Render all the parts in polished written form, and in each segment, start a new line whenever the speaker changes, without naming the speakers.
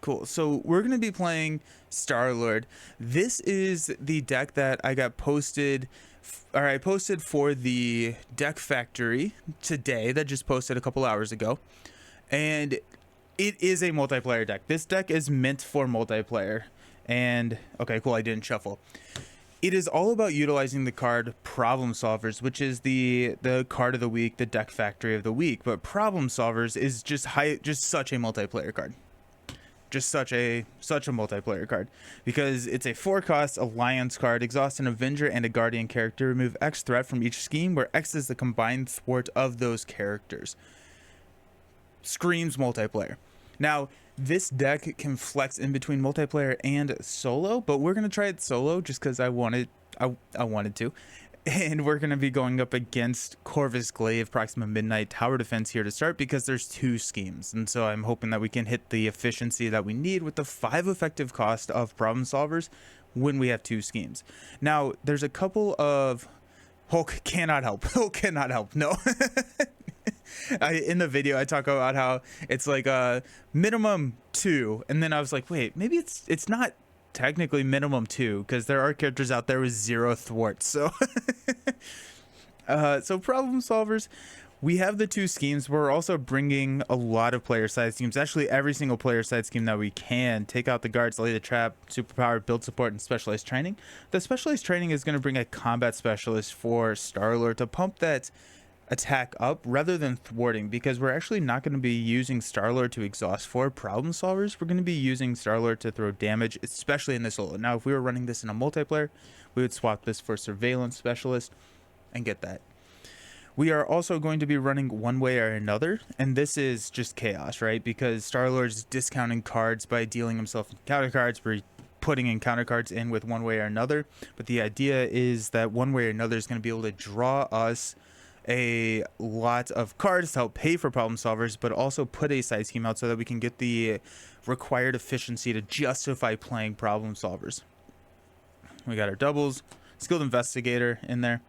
Cool. So we're going to be playing Star-Lord. This is the deck that I got posted, or I posted for the Deck Factory today, that just posted a couple hours ago. And it is a multiplayer deck. This deck is meant for multiplayer. And, okay, cool, I didn't shuffle. It is all about utilizing the card Problem Solvers, which is the card of the week, the Deck Factory of the week. But Problem Solvers is just such a multiplayer card. Just such a multiplayer card, because it's a 4-cost alliance card. Exhaust an Avenger and a Guardian character. Remove X threat from each scheme, where X is the combined thwart of those characters. Screams multiplayer. Now, this deck can flex in between multiplayer and solo, but we're gonna try it solo just because I wanted to. And we're going to be going up against Corvus Glaive, Proxima Midnight, Tower Defense here to start, because there's 2 schemes. And so I'm hoping that we can hit the efficiency that we need with the 5 effective cost of Problem Solvers when we have 2 schemes. Now, there's a couple of... Hulk cannot help. Hulk cannot help. No. In the video, I talk about how it's like a minimum 2. And then I was like, wait, maybe it's not technically minimum 2, because there are characters out there with 0 thwarts. So so Problem Solvers, we have the 2 schemes. We're also bringing a lot of player side schemes, actually every single player side scheme that we can. Take out the guards, lay the trap, superpower, build support, and specialized training. The specialized training is going to bring a combat specialist for Star-Lord to pump that attack up rather than thwarting, because we're actually not going to be using Star-Lord to exhaust for Problem Solvers. We're going to be using Star-Lord to throw damage, especially in this solo. Now, if we were running this in a multiplayer, we would swap this for Surveillance Specialist and get that. We are also going to be running One Way or Another, and this is just chaos, right? Because Star-Lord's discounting cards by dealing himself counter cards, we're putting in counter cards in with One Way or Another. But the idea is that One Way or Another is going to be able to draw us a lot of cards to help pay for Problem Solvers, but also put a side scheme out so that we can get the required efficiency to justify playing Problem Solvers. We got our doubles, Skilled Investigator in there.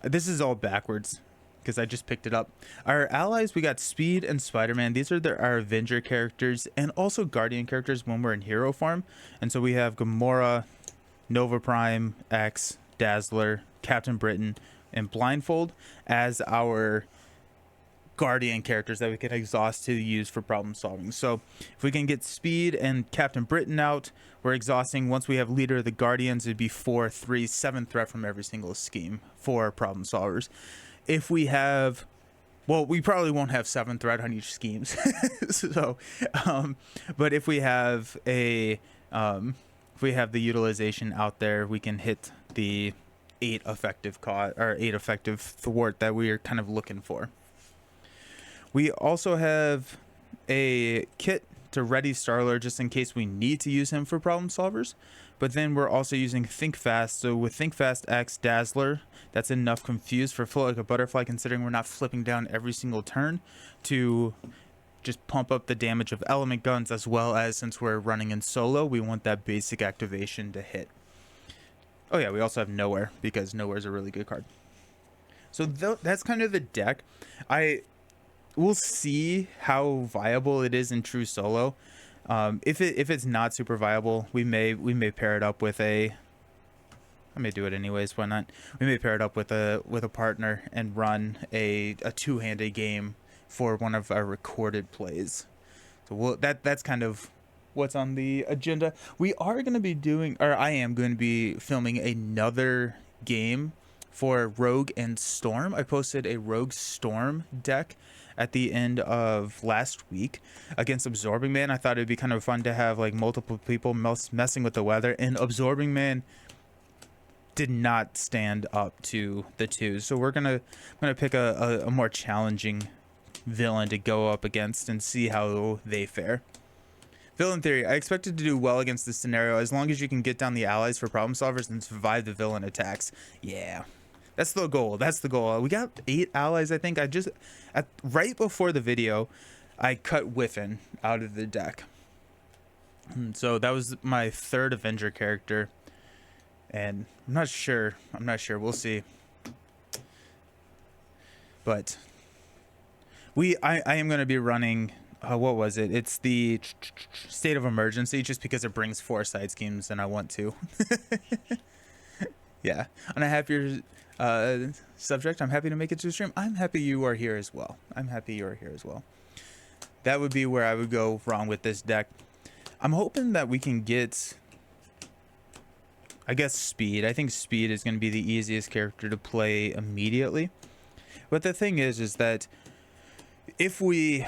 This is all backwards because I just picked it up. Our allies, we got Speed and Spider-Man. These are our Avenger characters and also Guardian characters when we're in hero farm. And so we have Gamora, Nova Prime, X, Dazzler, Captain Britain, and Blindfold as our Guardian characters that we can exhaust to use for problem solving. So if we can get Speed and Captain Britain out, we're exhausting. Once we have Leader of the Guardians, it'd be 4, 3, 7 threat from every single scheme for problem solvers. If we have, well, we probably won't have 7 threat on each schemes. So but if we have a if we have the utilization out there, we can hit the 8 effective thwart that we are kind of looking for. We also have a kit to ready Star-Lord just in case we need to use him for problem solvers. But then we're also using Think Fast. So with Think Fast X Dazzler, that's enough Confuse for Float Like a Butterfly, considering we're not flipping down every single turn, to just pump up the damage of element guns, as well as, since we're running in solo, we want that basic activation to hit. Oh yeah, we also have Nowhere, because Nowhere is a really good card. So that's kind of the deck. We'll see how viable it is in true solo. If it's not super viable, we may pair it up with a... I may do it anyways. Why not? We may pair it up with a partner and run a 2-handed game for one of our recorded plays. So that's kind of what's on the agenda. We are going to be doing, or I am going to be filming another game for Rogue and Storm. I posted a Rogue Storm deck at the end of last week against Absorbing Man. I thought it'd be kind of fun to have like multiple people messing with the weather, and Absorbing Man did not stand up to the 2. So I'm gonna pick a more challenging villain to go up against and see how they fare. Villain theory. I expected to do well against this scenario as long as you can get down the allies for problem solvers and survive the villain attacks. Yeah. That's the goal. That's the goal. We got 8 allies, I think. Right before the video, I cut Whiffin out of the deck. So that was my 3rd Avenger character. And I'm not sure. We'll see. But I am going to be running what was it? It's the state of emergency, just because it brings 4 side schemes and I want to. Yeah. On a happier subject, I'm happy to make it to the stream. I'm happy you are here as well. I'm happy you are here as well. That would be where I would go wrong with this deck. I'm hoping that we can get, I guess, Speed. I think Speed is going to be the easiest character to play immediately. But the thing is that if we,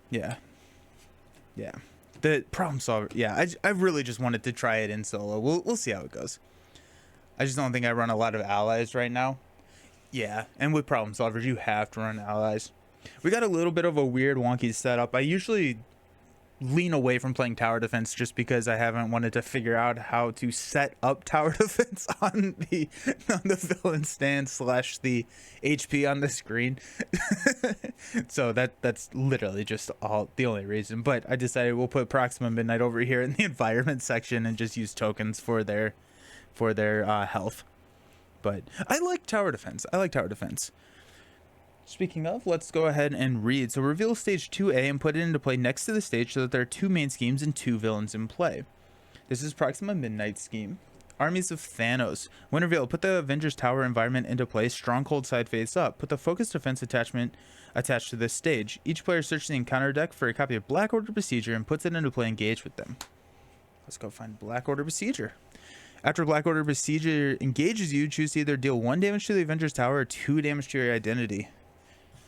yeah, the problem solver, yeah, I really just wanted to try it in solo. We'll see how it goes. I just don't think I run a lot of allies right now. Yeah, and with problem solvers, you have to run allies. We got a little bit of a weird, wonky setup. I usually lean away from playing tower defense just because I haven't wanted to figure out how to set up tower defense on the villain stand / the HP on the screen. So that's literally just the only reason. But I decided we'll put Proxima Midnight over here in the environment section and just use tokens for their health. But I like tower defense. Speaking of, let's go ahead and read. So reveal stage 2A and put it into play next to the stage so that there are 2 main schemes and 2 villains in play. This is Proxima Midnight scheme. Armies of Thanos. When revealed, put the Avengers Tower environment into play, stronghold side face up. Put the focus defense attachment attached to this stage. Each player searches the encounter deck for a copy of Black Order Procedure and puts it into play, engage with them. Let's go find Black Order Procedure. After Black Order Procedure engages you, choose to either deal 1 damage to the Avengers Tower or 2 damage to your identity.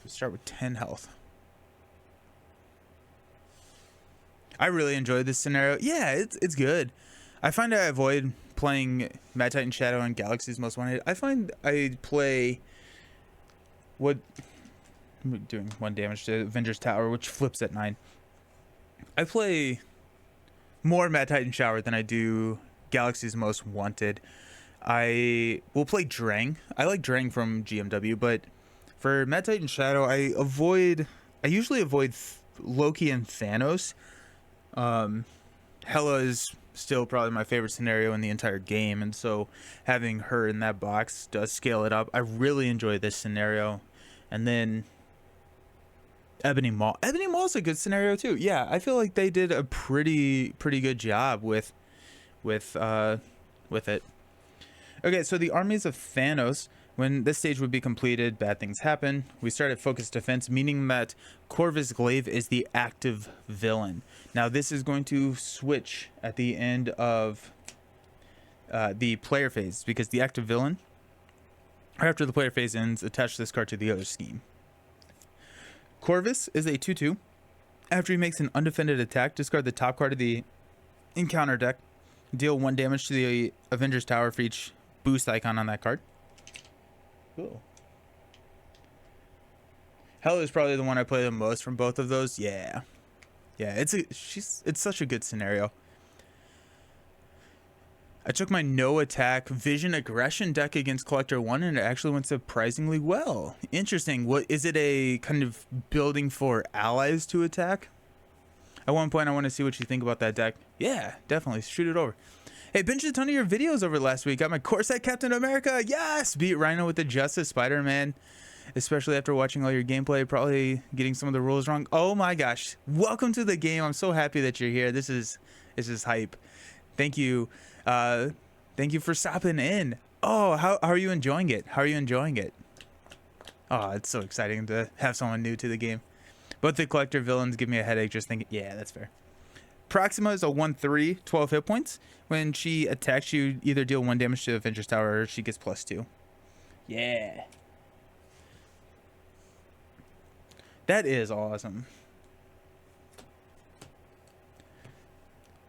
We'll start with 10 health. I really enjoyed this scenario. Yeah, it's good. I find I avoid playing Mad Titan Shadow and Galaxy's Most Wanted. I find I play what I'm doing 1 damage to Avengers Tower, which flips at 9. I play more Mad Titan Shower than I do Galaxy's Most Wanted. I will play Drang. I like Drang from GMW, but for Mad Titan Shadow, I usually avoid Loki and Thanos. Hela is still probably my favorite scenario in the entire game, and so having her in that box does scale it up. I really enjoy this scenario. And then Ebony Maw. Ebony Maw is a good scenario too. Yeah, I feel like they did a pretty good job with it. Okay, so the armies of Thanos. When this stage would be completed, bad things happen. We start at focus defense, meaning that Corvus Glaive is the active villain. Now this is going to switch at the end of the player phase, because the active villain, after the player phase ends, attach this card to the other scheme. Corvus is a 2/2. After he makes an undefended attack, discard the top card of the encounter deck. Deal 1 damage to the Avengers Tower for each boost icon on that card. Cool. Hela is probably the one I play the most from both of those. Yeah, it's such a good scenario. I took my no attack vision aggression deck against Collector 1 and it actually went surprisingly well. Interesting. What is it, a kind of building for allies to attack? At one point I want to see what you think about that deck. Yeah, definitely shoot it over. Hey, binged a ton of your videos over last week. Got my Corset Captain America. Yes! Beat Rhino with the Justice Spider-Man. Especially after watching all your gameplay, probably getting some of the rules wrong. Oh my gosh. Welcome to the game. I'm so happy that you're here. This is hype. Thank you. Thank you for stopping in. Oh, how are you enjoying it? How are you enjoying it? Oh, it's so exciting to have someone new to the game. But the collector villains give me a headache just thinking. Yeah, that's fair. Proxima is a 1/3, 12 hit points. When she attacks you, either deal 1 damage to the Avengers Tower or she gets +2. Yeah. That is awesome.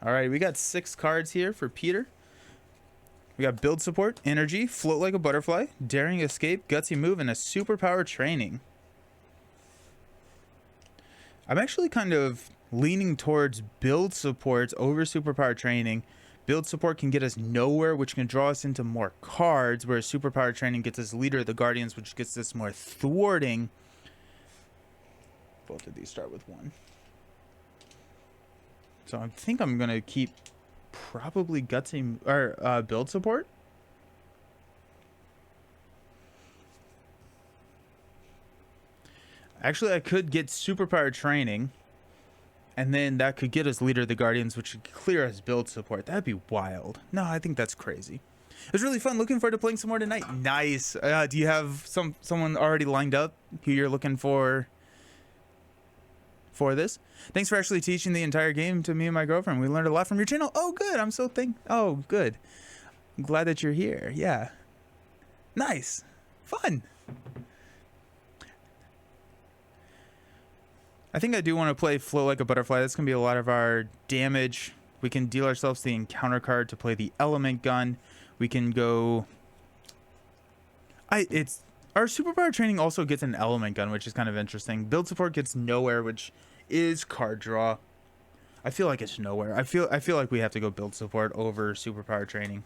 Alright, we got 6 cards here for Peter. We got Build Support, Energy, Float Like a Butterfly, Daring Escape, Gutsy Move, and a Superpower Training. I'm actually kind of leaning towards Build Support over Superpower Training. Build Support can get us nowhere, which can draw us into more cards, whereas Superpower Training gets us Leader of the Guardians, which gets us more thwarting. Both of these start with 1. So I think I'm going to keep probably Gutsy or Build Support. Actually, I could get superpower training, and then that could get us leader of the Guardians, which would clear us build support. That'd be wild. No, I think that's crazy. It was really fun. Looking forward to playing some more tonight. Nice. Do you have someone already lined up who you're looking for this? Thanks for actually teaching the entire game to me and my girlfriend. We learned a lot from your channel. Oh, good. Oh, good. I'm glad that you're here. Yeah. Nice. Fun. I think I do want to play Float Like a Butterfly. That's going to be a lot of our damage. We can deal ourselves the encounter card to play the element gun. We can go... Our superpower training also gets an element gun, which is kind of interesting. Build support gets nowhere, which is card draw. I feel like it's nowhere. I feel like we have to go build support over superpower training.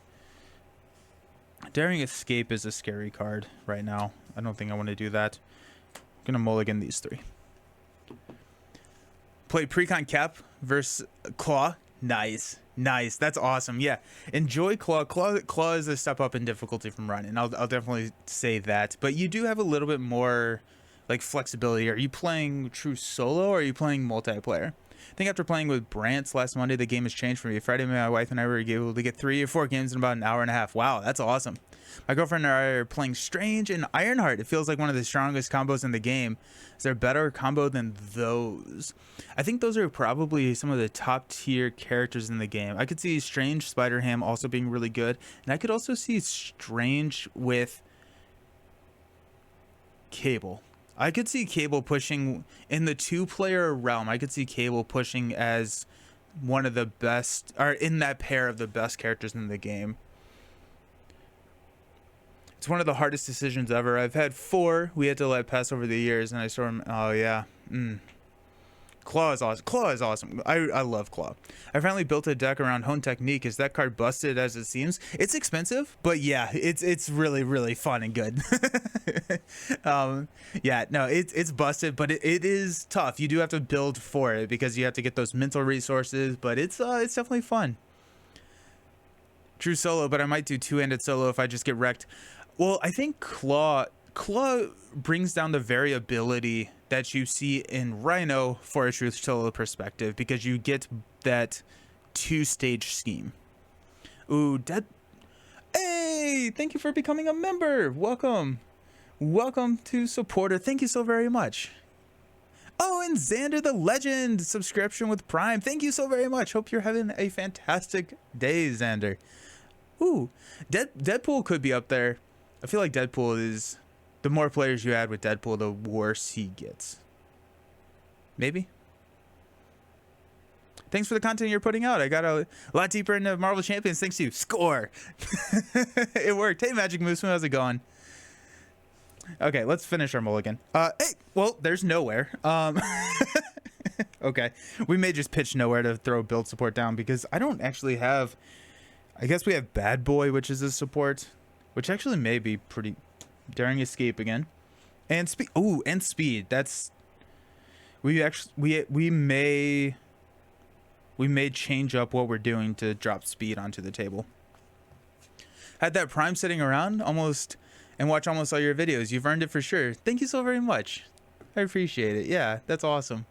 Daring Escape is a scary card right now. I don't think I want to do that. I'm gonna mulligan these three. Play Precon Cap versus Claw. Nice. That's awesome. Yeah, enjoy Claw. Claw is a step up in difficulty from Run, and I'll definitely say that. But you do have a little bit more like flexibility. Are you playing true solo or are you playing multiplayer? I think after playing with Brantz last Monday, the game has changed for me. Friday, my wife and I were able to get 3 or 4 games in about an hour and a half. Wow, that's awesome. My girlfriend and I are playing Strange and Ironheart. It feels like one of the strongest combos in the game. Is there a better combo than those? I think those are probably some of the top tier characters in the game. I could see Strange Spider-Ham also being really good. And I could also see Strange with Cable. I could see Cable pushing in the 2-player realm. I could see Cable pushing as one of the best, or in that pair of the best characters in the game. It's one of the hardest decisions ever. I've had 4 we had to let pass over the years, and I saw them. Oh yeah. Claw is awesome. I love Claw. I finally built a deck around Hone Technique. Is that card busted as it seems? It's expensive, but yeah, it's really fun and good. Yeah, no, it's busted, but it is tough. You do have to build for it because you have to get those mental resources, but it's definitely fun. True solo, but I might do 2-handed solo if I just get wrecked. Well, I think Claw brings down the variability that you see in Rhino for a true solo perspective, because you get that 2-stage scheme. Ooh, Hey, thank you for becoming a member. Welcome to supporter. Thank you so very much. Oh, and Xander the Legend subscription with Prime. Thank you so very much. Hope you're having a fantastic day, Xander. Ooh, Deadpool could be up there. I feel like Deadpool is... The more players you add with Deadpool, the worse he gets. Maybe? Thanks for the content you're putting out. I got a lot deeper into Marvel Champions thanks to you. Score! It worked. Hey, Magic Moose, how's it going? Okay, let's finish our mulligan. Hey, well, there's nowhere. Okay, we may just pitch nowhere to throw build support down because I don't actually have... I guess we have Bad Boy, which is a support, which actually may be pretty... Daring Escape again, and speed. Oh, and speed. That's we may change up what we're doing to drop speed onto the table. Had that Prime sitting around and watch almost all your videos. You've earned it for sure. Thank you so very much. I appreciate it. Yeah, that's awesome.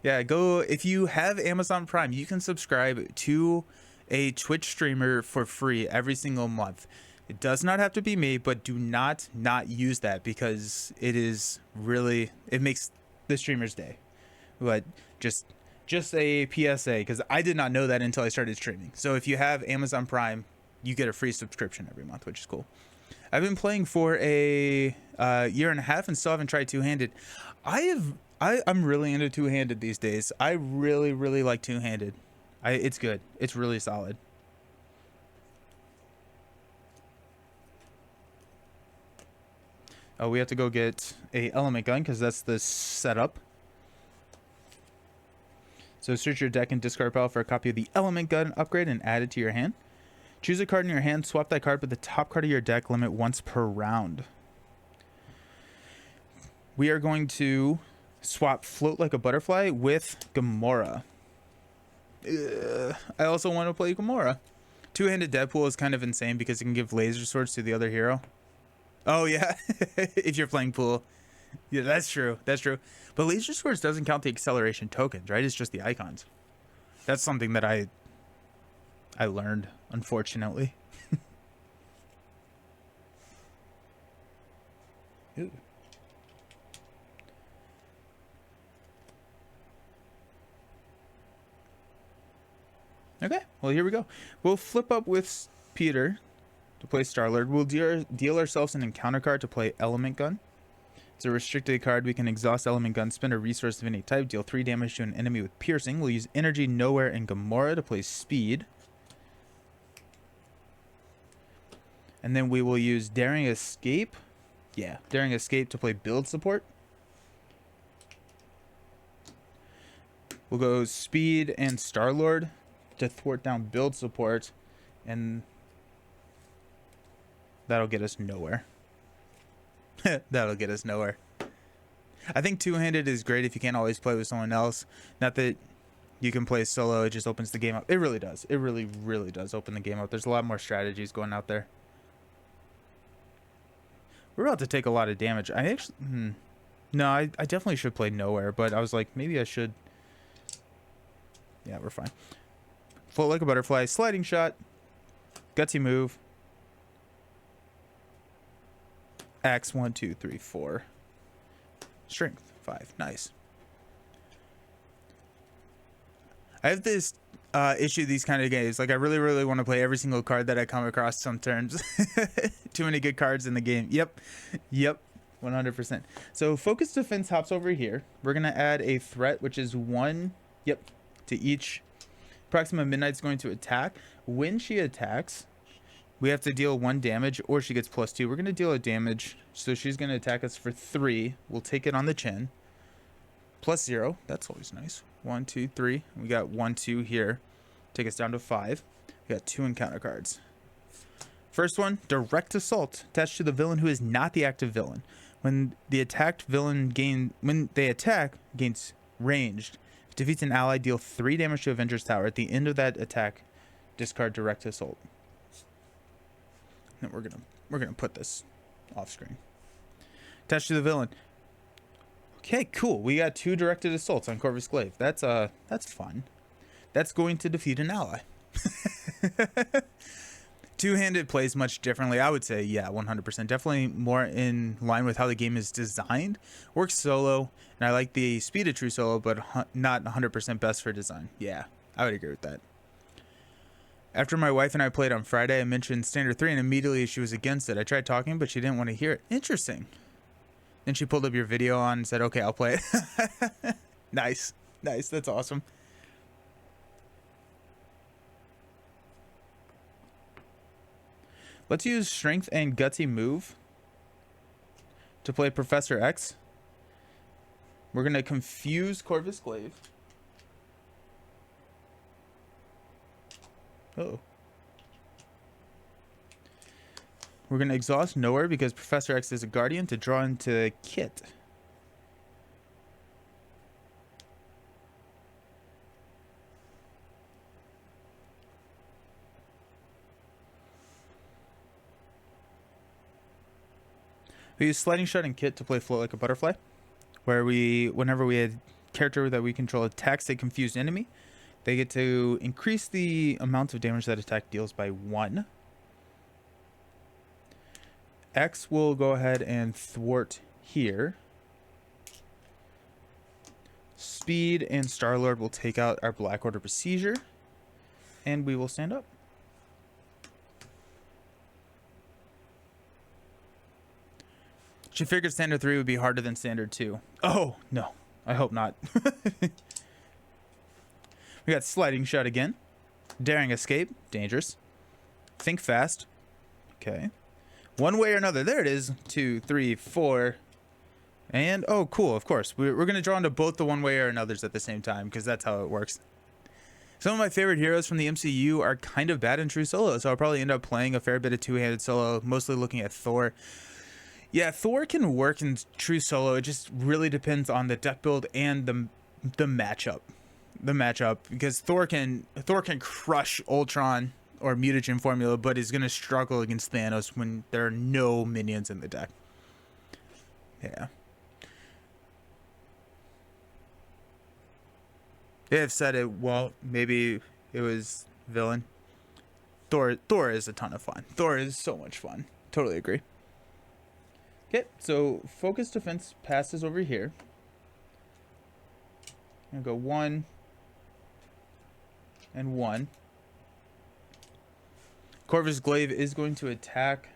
Yeah, go if you have Amazon Prime, you can subscribe to a Twitch streamer for free every single month. It does not have to be me, but do not use that because it makes the streamer's day. But just a PSA, because I did not know that until I started streaming. So if you have Amazon Prime, you get a free subscription every month, which is cool. I've been playing for a year and a half and still haven't tried 2-handed. I'm really into 2-handed these days. I really like 2-handed. It's good. It's really solid. Oh, we have to go get a element gun because that's the setup. So search your deck and discard pile for a copy of the element gun upgrade and add it to your hand. Choose a card in your hand, swap that card with the top card of your deck, limit once per round. We are going to swap Float Like a Butterfly with Gamora. I also want to play Gamora. 2-handed Deadpool is kind of insane because it can give laser swords to the other hero. Oh yeah, if you're playing pool. Yeah, that's true. That's true. But Laser Swords doesn't count the acceleration tokens, right? It's just the icons. That's something that I learned, unfortunately. Ooh. Okay, well, here we go. We'll flip up with Peter to play Star-Lord. We'll deal ourselves an encounter card to play Element Gun. It's a restricted card. We can exhaust Element Gun, spend a resource of any type, deal 3 damage to an enemy with Piercing. We'll use Energy, Nowhere, and Gamora to play Speed. And then we will use Daring Escape. Yeah, Daring Escape to play Build Support. We'll go Speed and Star-Lord to thwart down Build Support. And that'll get us nowhere. That'll get us nowhere. I think two-handed is great if you can't always play with someone else. Not that you can play solo, it just opens the game up. It really does. It really, really does open the game up. There's a lot more strategies going out there. We're about to take a lot of damage. I actually... No, I definitely should play Nowhere, but I was like, maybe I should... Yeah, we're fine. Float like a butterfly. Sliding shot. Gutsy move. Axe 1, 2, 3, 4. Strength 5. Nice. I have this issue these kind of games. Like, I really, really want to play every single card that I come across some turns. Too many good cards in the game. Yep. 100%. So Focus Defense hops over here. We're going to add a threat, which is 1. Yep. To each. Proxima Midnight's going to attack. When she attacks, we have to deal 1 damage, or she gets +2. We're going to deal a damage, so she's going to attack us for 3. We'll take it on the chin. +0. That's always nice. 1, 2, 3. We got 1, 2 here. Take us down to 5. We got 2 encounter cards. First one, Direct Assault. Attached to the villain who is not the active villain. When the attacked villain gains ranged. If defeats an ally, deal 3 damage to Avengers Tower. At the end of that attack, discard Direct Assault. And we're gonna put this off screen. Attached to the villain. Okay, cool. We got 2 directed assaults on Corvus Glaive. That's fun. That's going to defeat an ally. Two-handed plays much differently. I would say, yeah, 100%. Definitely more in line with how the game is designed. Works solo, and I like the speed of true solo, but not 100% best for design. Yeah, I would agree with that. After my wife and I played on Friday, I mentioned Standard 3, and immediately she was against it. I tried talking, but she didn't want to hear it. Interesting. Then she pulled up your video on and said, okay, I'll play it. Nice. That's awesome. Let's use Strength and Gutsy Move to play Professor X. We're going to confuse Corvus Glaive. Uh-oh. We're going to exhaust Nowhere because Professor X is a guardian to draw into Kit. We use Sliding Shot and Kit to play Float Like a Butterfly, where whenever we had character that we control attacks a confused enemy, they get to increase the amount of damage that attack deals by 1. X will go ahead and thwart here. Speed and Star-Lord will take out our Black Order Besieger, and we will stand up. She figured Standard 3 would be harder than Standard 2. Oh, no. I hope not. We got Sliding Shot again. Daring Escape. Dangerous. Think Fast. Okay. One way or another. There it is. 2, 3, 4. And, oh, cool. Of course. We're going to draw into both the one way or another's at the same time, because that's how it works. Some of my favorite heroes from the MCU are kind of bad in true solo, so I'll probably end up playing a fair bit of two-handed solo, mostly looking at Thor. Yeah, Thor can work in true solo. It just really depends on the deck build and the matchup. Because Thor can crush Ultron or Mutagen Formula, but is going to struggle against Thanos when there are no minions in the deck. Yeah. They have said it. Well, maybe it was villain. Thor is a ton of fun. Thor is so much fun. Totally agree. Okay, so focus defense passes over here. I'm gonna go 1 and 1. Corvus Glaive is going to attack.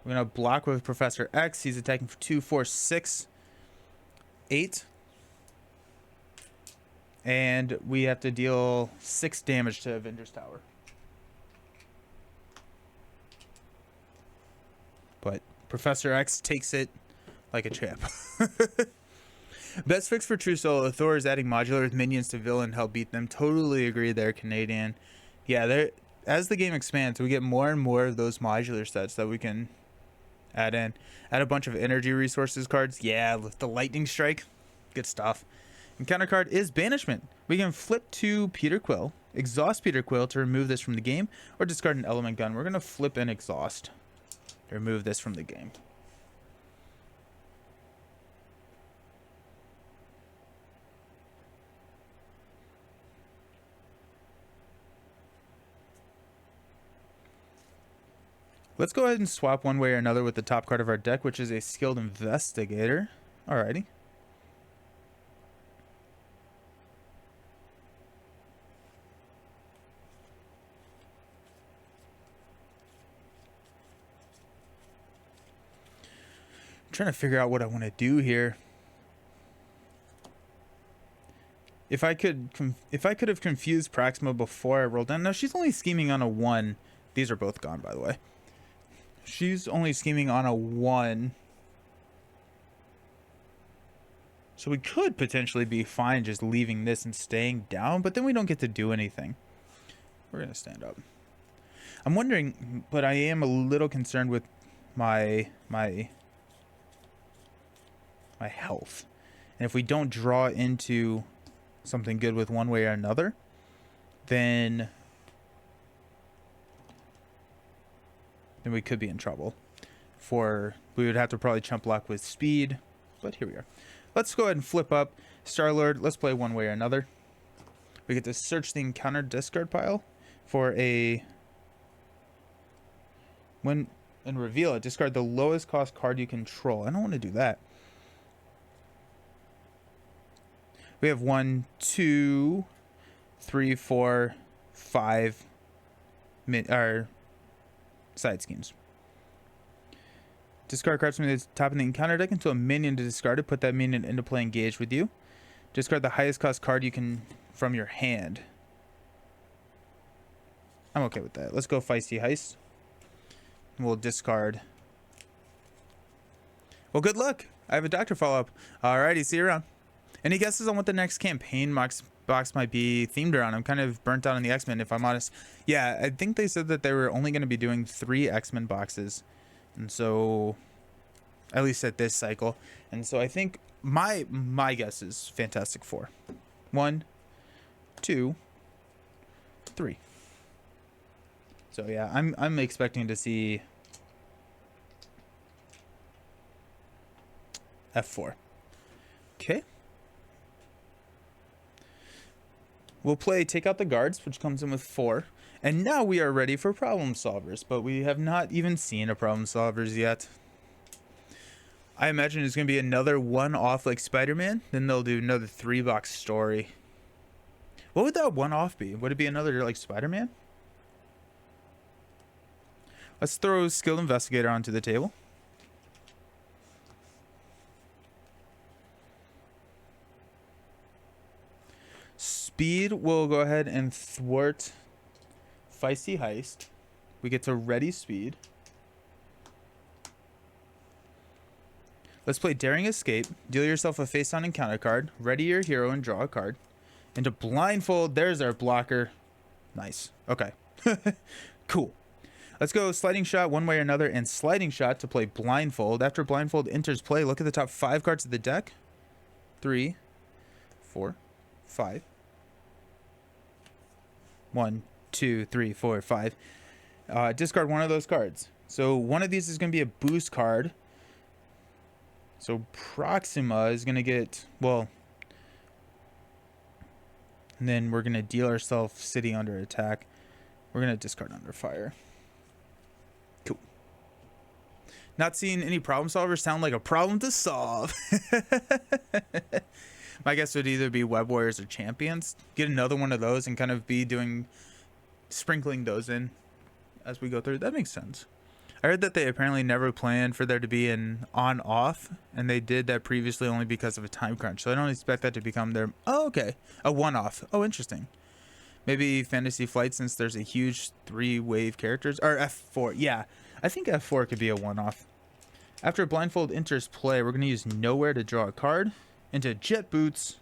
We're gonna block with Professor X. He's attacking for 2, 4, 6, 8. And we have to deal 6 damage to Avengers Tower. But Professor X takes it like a champ. Best fix for True Solo. Thor is adding modular with minions to villain to help beat them. Totally agree there, Canadian. Yeah, as the game expands, we get more and more of those modular sets that we can add in. Add a bunch of energy resources cards. Yeah, with the lightning strike. Good stuff. Encounter card is Banishment. We can flip to Peter Quill, exhaust Peter Quill to remove this from the game, or discard an element gun. We're going to flip and exhaust to remove this from the game. Let's go ahead and swap one way or another with the top card of our deck, which is a Skilled Investigator. Alrighty. Trying to figure out what I want to do here. If I could have confused Praxima before I rolled down. No, she's only scheming on a 1. These are both gone, by the way. She's only scheming on a 1. So we could potentially be fine just leaving this and staying down, but then we don't get to do anything. We're gonna stand up. I'm wondering, but I am a little concerned with my health. And if we don't draw into something good with one way or another, then we could be in trouble. We would have to probably chump block with speed, but here we are. Let's go ahead and flip up Star-Lord. Let's play one way or another. We get to search the encounter discard pile for and reveal it. Discard the lowest cost card you control. I don't want to do that. We have 1, 2, 3, 4, 5 side schemes. Discard cards from the top of the encounter deck until a minion to discard it. Put that minion into play engaged with you. Discard the highest cost card you can from your hand. I'm okay with that. Let's go Feisty Heist. We'll discard. Well, good luck. I have a doctor follow-up. Alrighty, see you around. Any guesses on what the next campaign box might be themed around? I'm kind of burnt out on the X-Men, if I'm honest. Yeah, I think they said that they were only going to be doing 3 X-Men boxes. And so, at least at this cycle. And so I think my guess is Fantastic Four. 1, 2, 3. So yeah, I'm expecting to see F4. Okay. We'll play Take Out the Guards, which comes in with 4. And now we are ready for Problem Solvers, but we have not even seen a Problem Solvers yet. I imagine it's going to be another one-off like Spider-Man. Then they'll do another 3-box story. What would that one-off be? Would it be another like Spider-Man? Let's throw Skilled Investigator onto the table. Speed will go ahead and thwart Feisty Heist. We get to ready speed. Let's play Daring Escape. Deal yourself a face-on encounter card. Ready your hero and draw a card. Into Blindfold. There's our blocker. Nice. Okay. Cool. Let's go Sliding Shot one way or another and Sliding Shot to play Blindfold. After Blindfold enters play, look at the top 5 cards of the deck. 3, 4, 5. 1, 2, 3, 4, 5. Discard one of those cards. So one of these is going to be a boost card. So Proxima is going to get, well, and then we're going to deal ourselves City under attack. We're going to discard under fire. Cool. Not seeing any problem solvers sound like a problem to solve. My guess would either be Web Warriors or Champions. Get another one of those and kind of be sprinkling those in as we go through. That makes sense. I heard that they apparently never planned for there to be an on-off, and they did that previously only because of a time crunch. So I don't expect that to become their... Oh, okay. A one-off. Oh, interesting. Maybe Fantasy Flight, since there's a huge 3-wave characters... Or F4. Yeah, I think F4 could be a one-off. After Blindfold enters play, we're going to use Nowhere to draw a card. Into Jet Boots.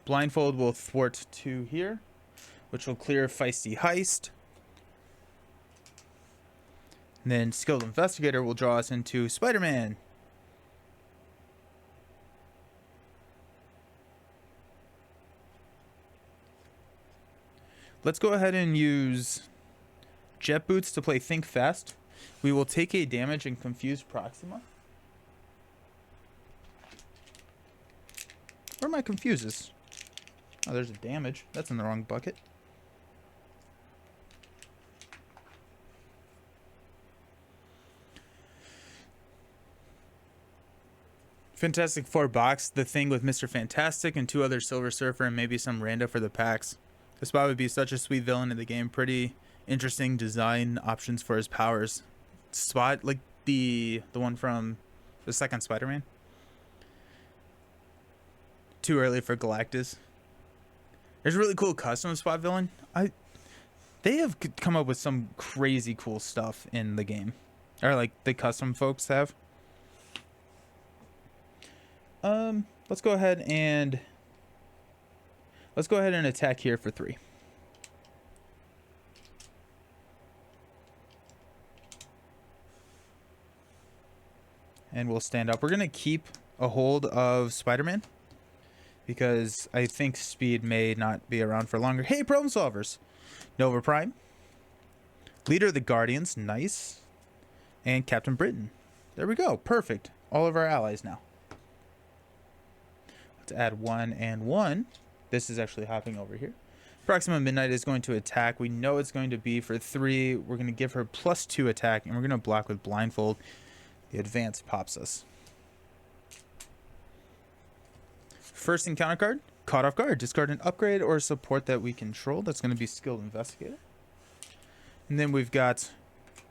Blindfold will thwart 2 here, which will clear Feisty Heist. And then Skilled Investigator will draw us into Spider-Man. Let's go ahead and use Jet Boots to play Think Fast. We will take a damage and confuse Proxima. Where are my confuses? Oh, there's a damage. That's in the wrong bucket. Fantastic Four box, the thing with Mr. Fantastic and 2 other Silver Surfer and maybe some rando for the packs. This spot would be such a sweet villain in the game. Pretty interesting design options for his powers. Spot like the one from the second Spider-Man. Too early for Galactus. There's a really cool custom Spot villain. They have come up with some crazy cool stuff in the game, or like the custom folks have. Let's go ahead and attack here for 3. And we'll stand up. We're going to keep a hold of Spider-Man because I think speed may not be around for longer. Hey, problem solvers. Nova Prime. Leader of the Guardians. Nice. And Captain Britain. There we go. Perfect. All of our allies now. Let's add 1 and 1. This is actually hopping over here. Proxima Midnight is going to attack. We know it's going to be for 3. We're going to give her +2 attack, and we're going to block with Blindfold. The advance pops us. First encounter card, Caught Off Guard. Discard an upgrade or support that we control. That's going to be Skilled Investigator. And then we've got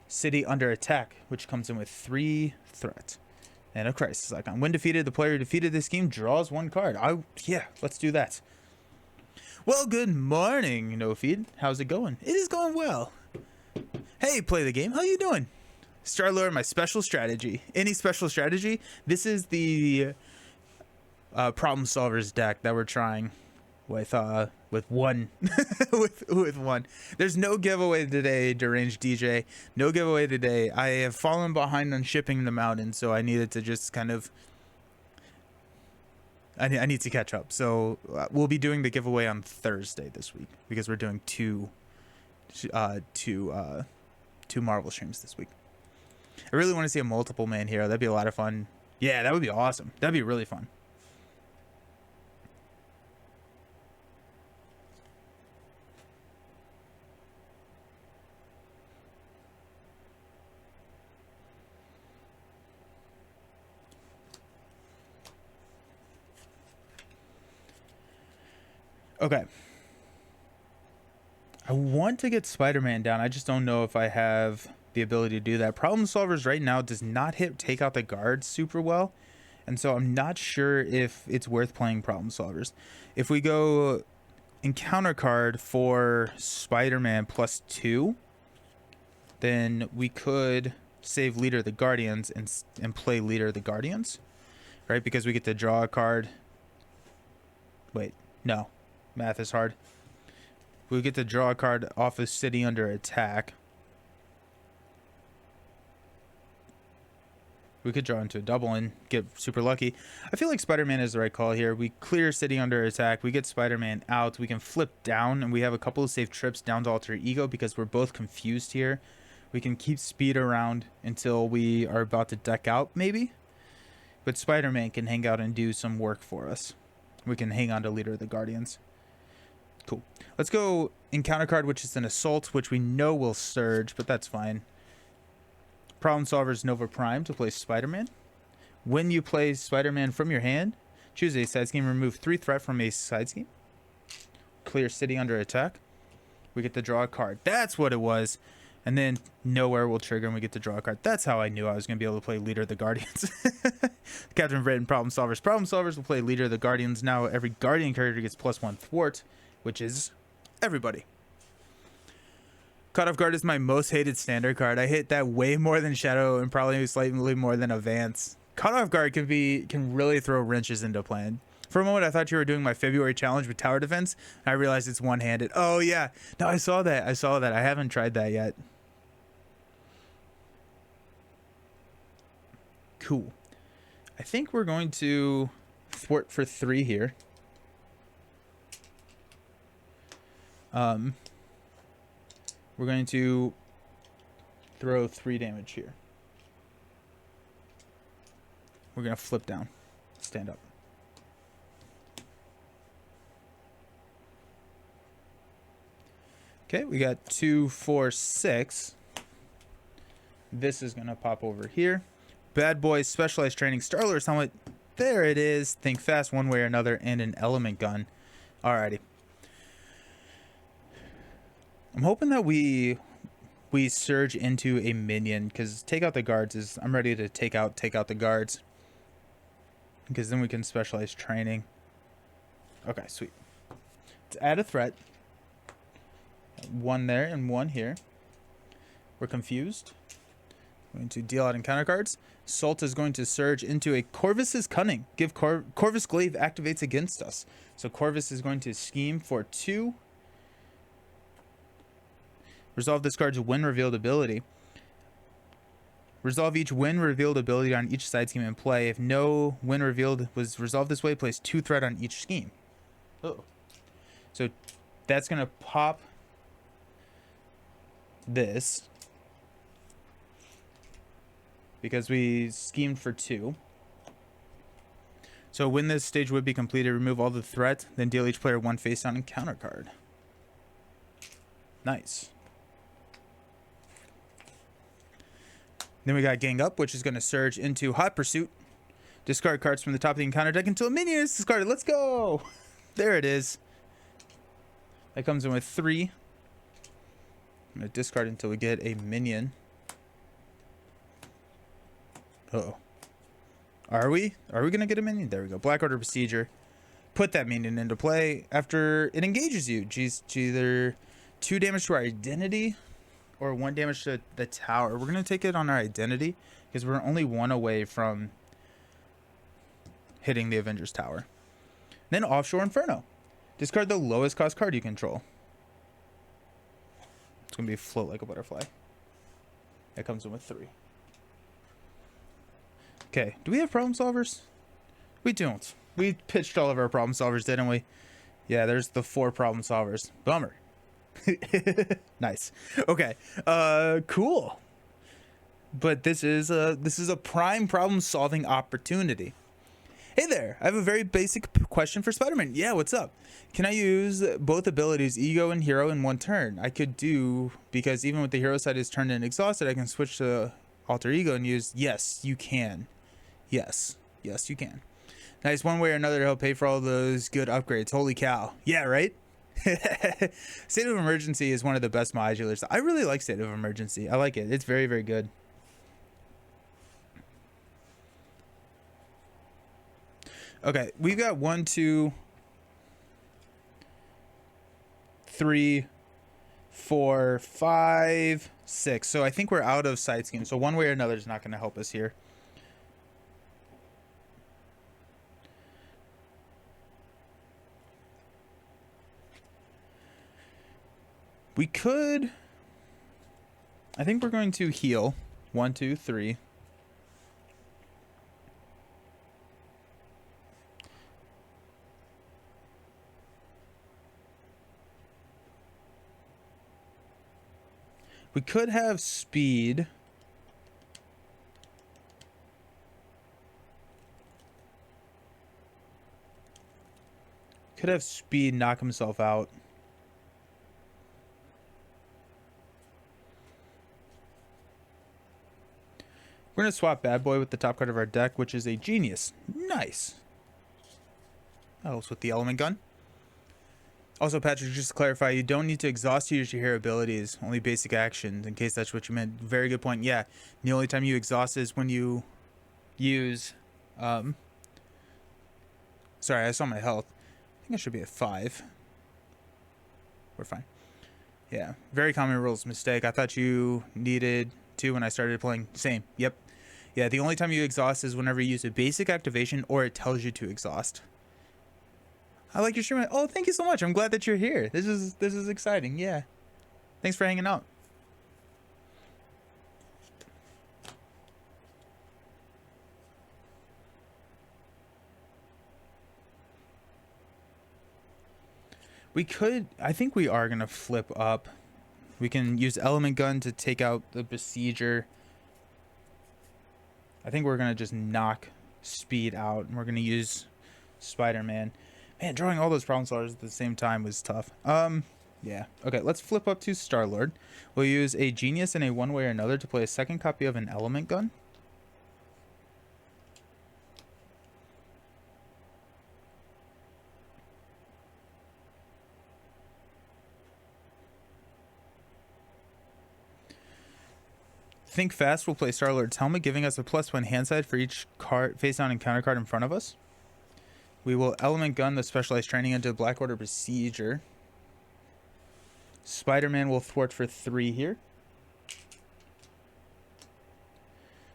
City Under Attack, which comes in with 3 threat and a crisis icon. When defeated, the player who defeated this game draws 1 card. Yeah, let's do that. Well, good morning, No Feed. How's it going? It is going well. Hey, play the game. How you doing? Star-Lord, my special strategy. Any special strategy? This is the problem solvers deck that we're trying with one with one. There's no giveaway today, Deranged DJ. No giveaway today. I have fallen behind on shipping them out, and so I needed to just kind of I need to catch up. So we'll be doing the giveaway on Thursday this week because we're doing two Marvel streams this week. I really want to see a multiple man hero. That'd be a lot of fun. Yeah, that would be awesome. That'd be really fun. Okay. I want to get Spider-Man down. I just don't know if I have the ability to do that. Problem Solvers right now does not take out the guards super well. And so I'm not sure if it's worth playing Problem Solvers. If we go encounter card for Spider-Man +2, then we could save Leader of the Guardians and play Leader of the Guardians, right? Because we get to draw a card. Wait, no. Math is hard. We get to draw a card off of City Under Attack. We could draw into a double and get super lucky. I feel like Spider-Man is the right call here. We clear City Under Attack. We get Spider-Man out. We can flip down, and we have a couple of safe trips down to Alter Ego because we're both confused here. We can keep speed around until we are about to deck out, maybe. But Spider-Man can hang out and do some work for us. We can hang on to Leader of the Guardians. Cool. Let's go encounter card, which is an Assault, which we know will Surge, but that's fine. Problem Solver's Nova Prime to play Spider-Man. When you play Spider-Man from your hand, choose a side scheme, remove 3 threat from a side scheme. Clear city under attack. We get to draw a card. That's what it was. And then Nowhere will trigger and we get to draw a card. That's how I knew I was going to be able to play Leader of the Guardians. Captain Britain, Problem Solvers. Problem Solvers will play Leader of the Guardians. Now every Guardian character gets +1 thwart, which is everybody. Caught Off Guard is my most hated standard card. I hate that way more than Shadow and probably slightly more than Advance. Caught Off Guard can really throw wrenches into plan. For a moment, I thought you were doing my February challenge with tower defense. I realized it's one-handed. Oh, yeah. No, I saw that. I haven't tried that yet. Cool. I think we're going to thwart for 3 here. We're going to throw 3 damage here. We're going to flip down. Stand up. Okay, we got 2, 4, 6. This is going to pop over here. Bad Boys, Specialized Training, Star-Lord's Helmet. There it is. Think Fast one way or another, and an Element Gun. Alrighty. I'm hoping that we surge into a minion, because take out the guards is... I'm ready to take out the guards. Because then we can Specialized Training. Okay, sweet. Let's add a threat. 1 there and 1 here. We're confused. We're going to deal out encounter cards. Salt is going to surge into a Corvus's Cunning. Give Corvus Glaive activates against us. So Corvus is going to scheme for 2. Resolve this card's when revealed ability. Resolve each when revealed ability on each side scheme in play. If no when revealed was resolved this way, place 2 threat on each scheme. Oh. So that's going to pop this. Because we schemed for 2. So when this stage would be completed, remove all the threat, then deal each player 1 face down encounter card. Nice. Then we got Gang Up, which is going to surge into Hot Pursuit. Discard cards from the top of the encounter deck until a minion is discarded. Let's go! There it is. That comes in with 3. I'm going to discard until we get a minion. Uh-oh. Are we going to get a minion? There we go. Black Order Procedure. Put that minion into play after it engages you. Geez, either 2 damage to our identity or 1 damage to the tower. We're going to take it on our identity because we're only 1 away from hitting the Avengers Tower. Then Offshore Inferno. Discard the lowest cost card you control. It's going to be Float Like a Butterfly. That comes in with 3. Okay, do we have problem solvers? We don't. We pitched all of our problem solvers, didn't we? Yeah, there's the 4 problem solvers. Bummer. Nice. Okay. Cool. But this is a prime problem solving opportunity. Hey there, I have a very basic question for Spider-Man. Yeah, what's up? Can I use both abilities, Ego and Hero, in 1 turn? I could do, because even with the hero side is turned and exhausted, I can switch to Alter Ego and use... Yes, you can. Yes, you can. Nice, one way or another, he'll pay for all those good upgrades. Holy cow. Yeah, right? State of Emergency is one of the best modulars. I really like State of Emergency. I like it. It's very, very good. Okay, we've got 1, 2, 3, 4, 5, 6. So I think we're out of side scheme. So one way or another is not going to help us here. We could... I think we're going to heal. 1, 2, 3. We could have speed. Could have speed knock himself out. We're going to swap Bad Boy with the top card of our deck, which is a Genius. Nice. That helps with the Element Gun. Also, Patrick, just to clarify, you don't need to exhaust to use your hero abilities, only basic actions, in case that's what you meant. Very good point. Yeah, the only time you exhaust is when you use... Sorry, I saw my health. I think I should be at 5. We're fine. Yeah, very common rules mistake. I thought you needed to when I started playing. Same. Yep. Yeah, the only time you exhaust is whenever you use a basic activation or it tells you to exhaust. I like your stream. Oh, thank you so much. I'm glad that you're here. This is exciting. Yeah. Thanks for hanging out. We could, I think we are going to flip up. We can use Element Gun to take out the Besieger. I think we're going to just knock speed out, and we're going to use Spider-Man. Man, drawing all those problem solvers at the same time was tough. Yeah. Okay, let's flip up to Star-Lord. We'll use a Genius in a one way or another to play a second copy of an Element Gun. Think Fast will play Star-Lord's Helmet, giving us a +1 hand side for each card, face down and counter card in front of us. We will Element Gun the specialized training into Black Order Besieger. Spider-Man will thwart for 3 here.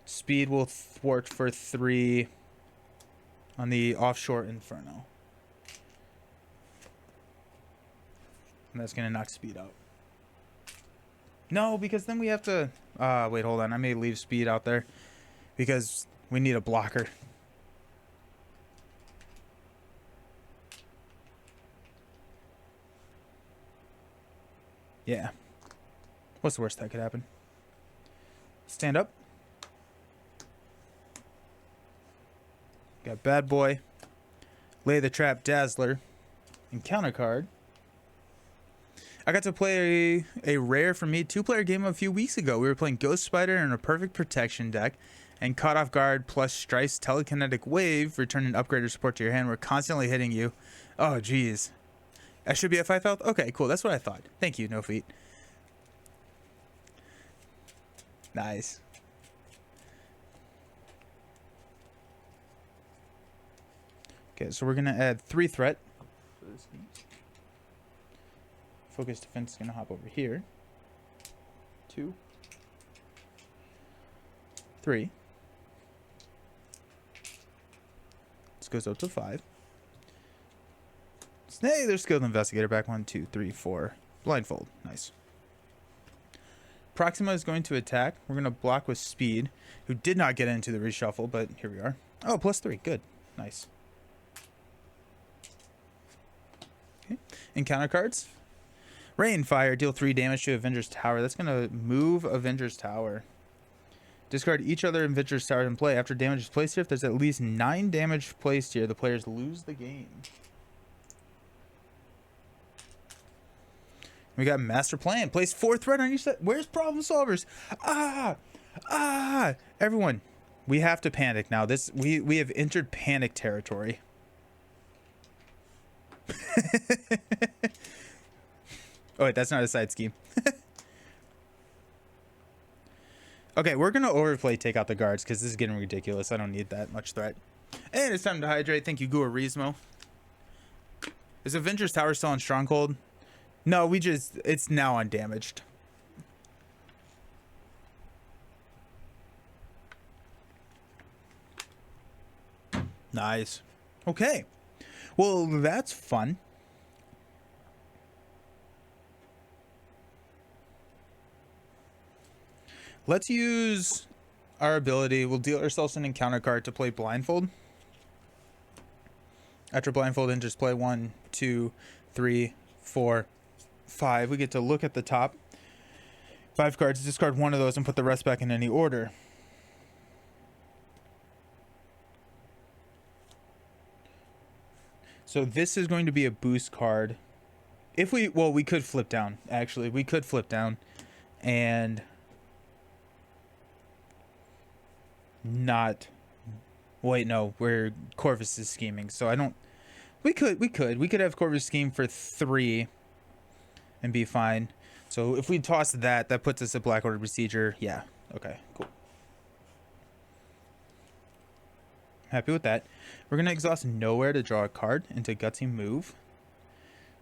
Speed will thwart for 3 on the Offshore Inferno. And that's going to knock speed out. No, because then we have to... wait, hold on. I may leave speed out there because we need a blocker. Yeah. What's the worst that could happen? Stand up. Got Bad Boy. Lay the Trap, Dazzler. And counter card. I got to play a rare for me 2-player game a few weeks ago. We were playing Ghost Spider in a perfect protection deck. And Caught Off Guard plus Strice Telekinetic Wave. Return an upgrade or support to your hand. We're constantly hitting you. Oh, jeez. I should be at 5 health? Okay, cool. That's what I thought. Thank you, No Feet. Nice. Okay, so we're going to add 3 threat. Focus defense is going to hop over here. 2. 3. This goes up to 5. Hey, there's Skilled Investigator back. 1, 2, 3, 4. Blindfold. Nice. Proxima is going to attack. We're going to block with Speed, who did not get into the reshuffle, but here we are. Oh, +3. Good. Nice. Okay. Encounter cards. Rain, Fire. Deal 3 damage to Avenger's Tower. That's going to move Avenger's Tower. Discard each other Avenger's Tower in play. After damage is placed here, if there's at least 9 damage placed here, the players lose the game. We got Master Plan. Place 4 threat on each side. Where's Problem Solvers? Everyone, we have to panic now. We have entered panic territory. Oh wait, that's not a side scheme. Okay, we're gonna overplay Take Out the Guards because this is getting ridiculous. I don't need that much threat. And it's time to hydrate. Thank you, Guarismo. Is Avenger's Tower still on Stronghold? No, it's now undamaged. Nice. Okay. Well, that's fun. Let's use our ability. We'll deal ourselves an encounter card to play Blindfold. After Blindfold, and just play 1, 2, 3, 4, 5. We get to look at the top. 5 cards, discard one of those and put the rest back in any order. So this is going to be a boost card. If we, well, we could flip down, actually. We could flip down and not, wait, no, we're, Corvus is scheming. So I don't, we could have Corvus scheme for 3 and be fine. So if we toss that, that puts us at Black Order Besieger. Yeah, okay, cool. Happy with that. We're going to exhaust Nowhere to draw a card into Gutsy Move.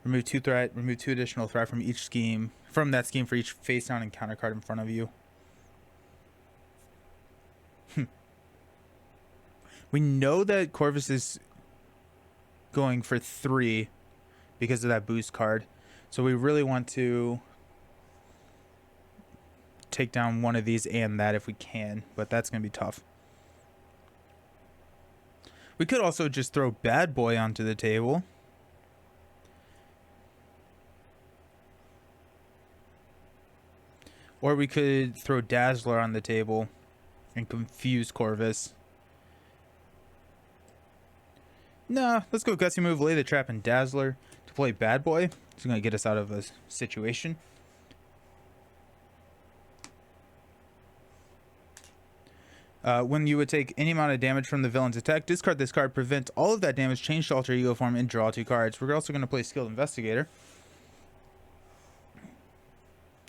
Remove 2 threat, remove 2 additional threat from each scheme, from that scheme for each face down and counter card in front of you. We know that Corvus is going for 3 because of that boost card. So we really want to take down one of these and that if we can, but that's going to be tough. We could also just throw Bad Boy onto the table. Or we could throw Dazzler on the table and confuse Corvus. Nah, let's go Gutsy Move, Lay the Trap, and Dazzler to play Bad Boy. It's going to get us out of a situation. When you would take any amount of damage from the villain's attack, discard this card, prevent all of that damage, change to Alter Ego form, and draw 2 cards. We're also going to play Skilled Investigator.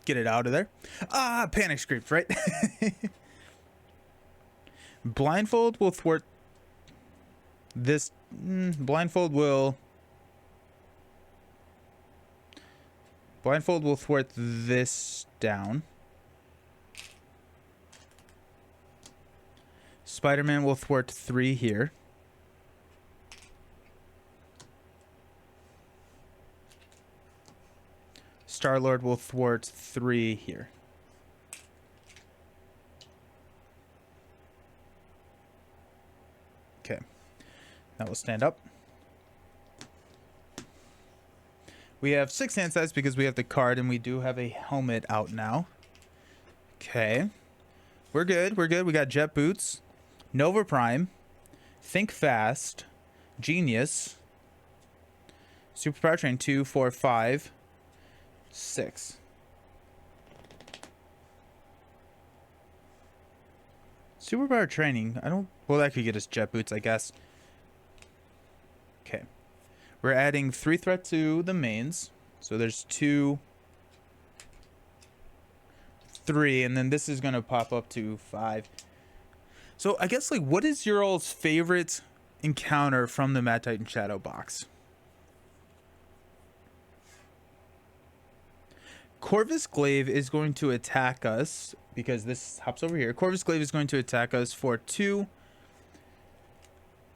Get it out of there. Ah, Panic Screams, right? Blindfold will thwart this. Blindfold will thwart this down. Spider-Man will thwart 3 here. Star-Lord will thwart 3 here. Okay. Now we'll stand up. We have 6 hand size because we have the card and we do have a helmet out now. Okay. We're good. We're good. We got Jet Boots, Nova Prime, Think Fast, Genius, Superpower Train 2, 4, 5, 6. Superpower Training, I don't, well, that could get us Jet Boots, I guess. Okay. We're adding 3 threat to the mains. So there's 2, 3, and then this is going to pop up to 5. So I guess, like, what is your all's favorite encounter from the Mad Titan Shadow box? Corvus Glaive is going to attack us because this hops over here. Corvus Glaive is going to attack us for 2,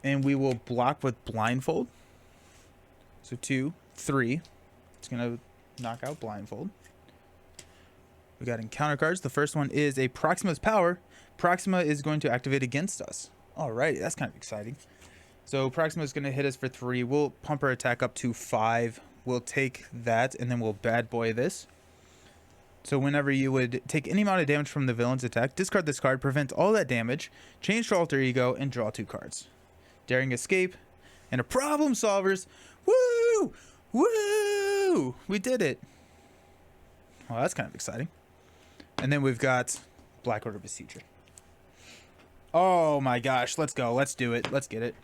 and we will block with Blindfold. So 2, 3. It's going to knock out Blindfold. We got encounter cards. The first one is a Proxima's Power. Proxima is going to activate against us. Alright, that's kind of exciting. So Proxima is going to hit us for 3. We'll pump our attack up to 5. We'll take that, and then we'll Bad Boy this. So whenever you would take any amount of damage from the villain's attack, discard this card, prevent all that damage, change to Alter Ego, and draw 2 cards. Daring Escape, and a Problem Solvers. Woo! Woo! We did it. Well, that's kind of exciting. And then we've got Black Order Besieger. Oh my gosh, let's go. Let's do it. Let's get it.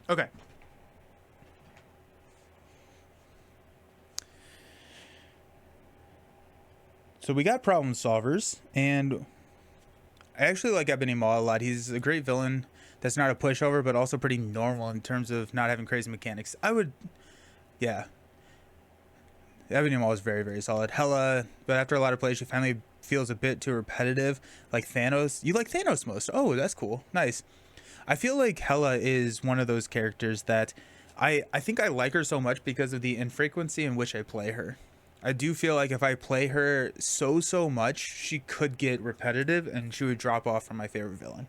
Okay. So we got Problem Solvers, and I actually like Ebony Maw a lot. He's a great villain that's not a pushover, but also pretty normal in terms of not having crazy mechanics. Yeah. Ebony Maw is very, very solid. Hela, but after a lot of plays, she finally feels a bit too repetitive. Like Thanos. You like Thanos most. Oh, that's cool. Nice. I feel like Hela is one of those characters that I think I like her so much because of the infrequency in which I play her. I do feel like if I play her so much, she could get repetitive and she would drop off from my favorite villain.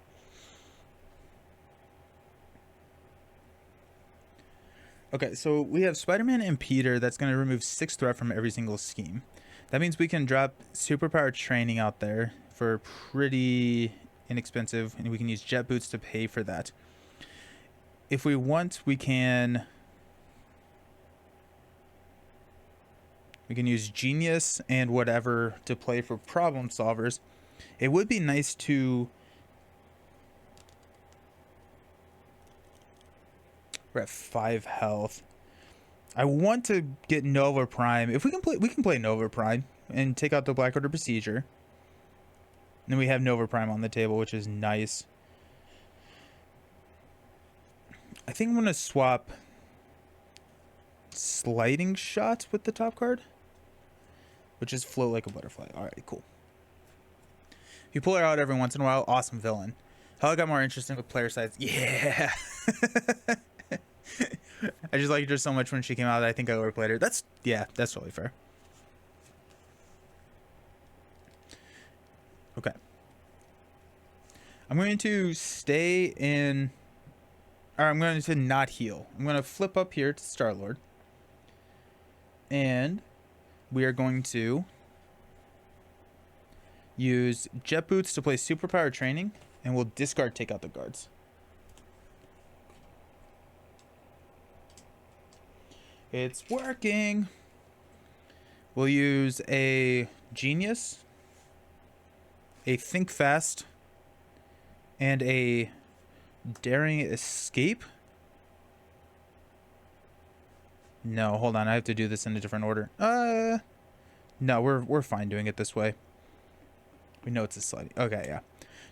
Okay, so we have Spider-Man and Peter that's going to remove 6 threat from every single scheme. That means we can drop superpower training out there for pretty inexpensive, and we can use jet boots to pay for that. If we want, we can use genius and whatever to play for problem solvers. It would be nice to... We're at 5 health. I want to get Nova Prime. If we can play Nova Prime and take out the Black Order Besieger. And then we have Nova Prime on the table, which is nice. I think I'm going to swap Sliding Shot with the top card, which is Float Like a Butterfly. All right, cool. You pull her out every once in a while. Awesome villain. How it got more interesting with player size. Yeah. I just liked her so much when she came out that I think I overplayed her. That's totally fair. Okay. I'm going to stay in... Or I'm going to not heal. I'm going to flip up here to Star-Lord. And we are going to use Jet Boots to play Superpower Training. And we'll discard Take Out the Guards. It's working. We'll use a Genius, a Think Fast, and a Daring Escape. No, hold on. I have to do this in a different order. No, we're fine doing it this way. We know it's a sliding. Okay, yeah.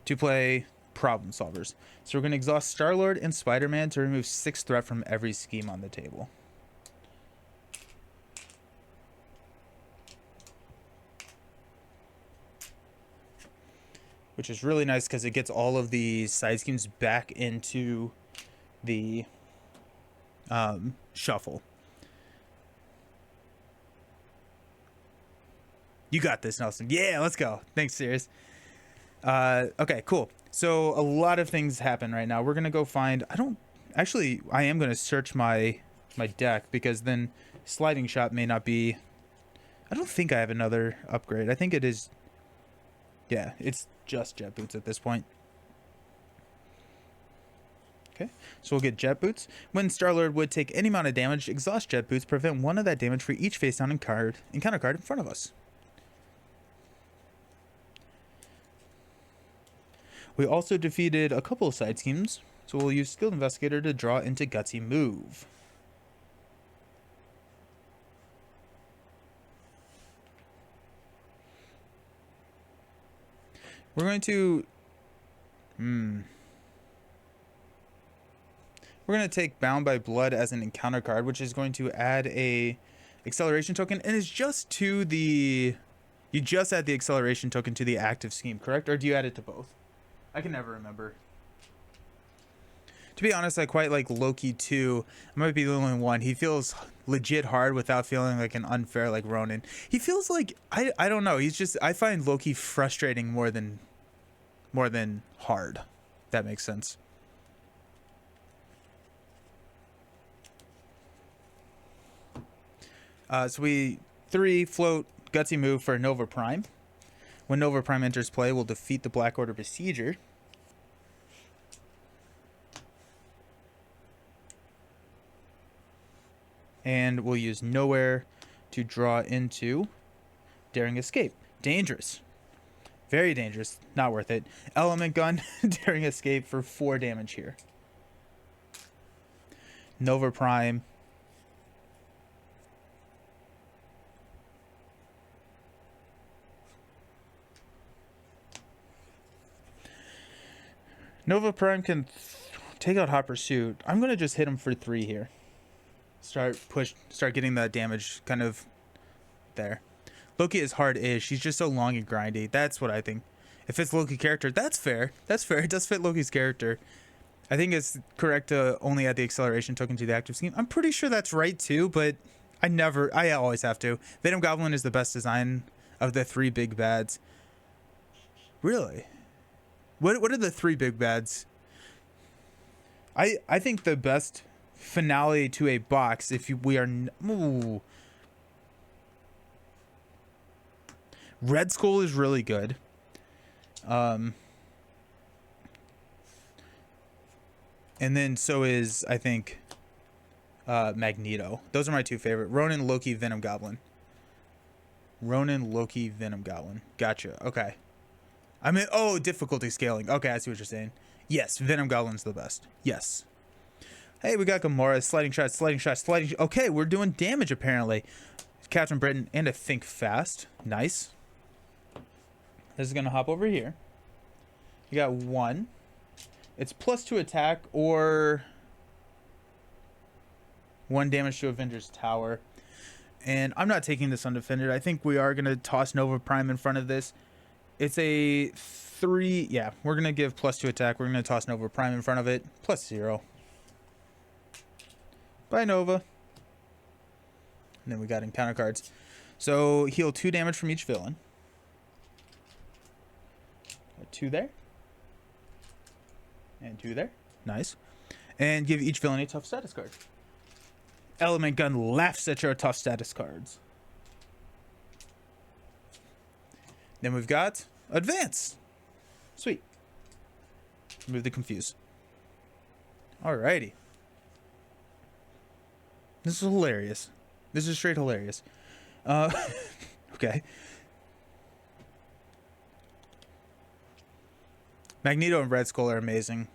To play Problem Solvers. So we're going to exhaust Star-Lord and Spider-Man to remove 6 threat from every scheme on the table. Which is really nice because it gets all of the side schemes back into the shuffle. You got this, Nelson. Yeah, let's go. Thanks, Sirius. Okay, cool. So a lot of things happen right now. We're going to go find... I am going to search my deck because then Sliding Shot may not be... I don't think I have another upgrade. I think it is... Yeah, it's just Jet Boots at this point. Okay, so we'll get Jet Boots. When Star-Lord would take any amount of damage, exhaust Jet Boots, prevent 1 of that damage for each face-down encounter card in front of us. We also defeated a couple of side schemes, so we'll use Skilled Investigator to draw into Gutsy Move. We're going to... We're going to take Bound by Blood as an encounter card, which is going to add a acceleration token, and it's just to the... You just add the acceleration token to the active scheme, correct? Or do you add it to both? I can never remember. To be honest, I quite like Loki too. I might be the only one. He feels legit hard without feeling like an unfair like Ronin. He feels like I don't know. He's just I find Loki frustrating more than hard. If that makes sense. So we 3 float Gutsy Move for Nova Prime. When Nova Prime enters play, we'll defeat the Black Order Besieger. And we'll use Nowhere to draw into Daring Escape. Dangerous. Very dangerous. Not worth it. Element Gun, Daring Escape for 4 damage here. Nova Prime. Nova Prime can take out Hot Pursuit. I'm going to just hit him for 3 here. Start getting that damage kind of there. Loki is hard-ish. She's just so long and grindy. That's what I think. If it's Loki character, that's fair. That's fair. It does fit Loki's character. I think it's correct to only add the acceleration token to the active scheme. I'm pretty sure that's right too, but I always have to. Venom Goblin is the best design of the 3 big bads. Really? What are the 3 big bads? I think the best finale to a box, if we are... Ooh. Red Skull is really good. And then so is, I think, Magneto. Those are my two favorite. Ronan, Loki, Venom Goblin. Ronan, Loki, Venom Goblin. Gotcha. Okay. I mean, oh, difficulty scaling. Okay, I see what you're saying. Yes, Venom Goblin's the best. Yes. Hey, we got Gamora. Sliding shot, sliding shot, sliding. Okay, we're doing damage apparently. Captain Britain and a Think Fast. Nice. This is going to hop over here. You got 1. It's +2 attack or 1 damage to Avengers Tower. And I'm not taking this undefended. I think we are going to toss Nova Prime in front of this. It's a 3. Yeah, we're going to give +2 attack. We're going to toss Nova Prime in front of it. +0. Bye, Nova. And then we got encounter cards. So heal 2 damage from each villain. 2 there. And 2 there. Nice. And give each villain a tough status card. Element Gun laughs at your tough status cards. Then we've got Advance. Sweet. Remove the Confuse. Alrighty. This is hilarious. This is straight hilarious. Okay. Magneto and Red Skull are amazing.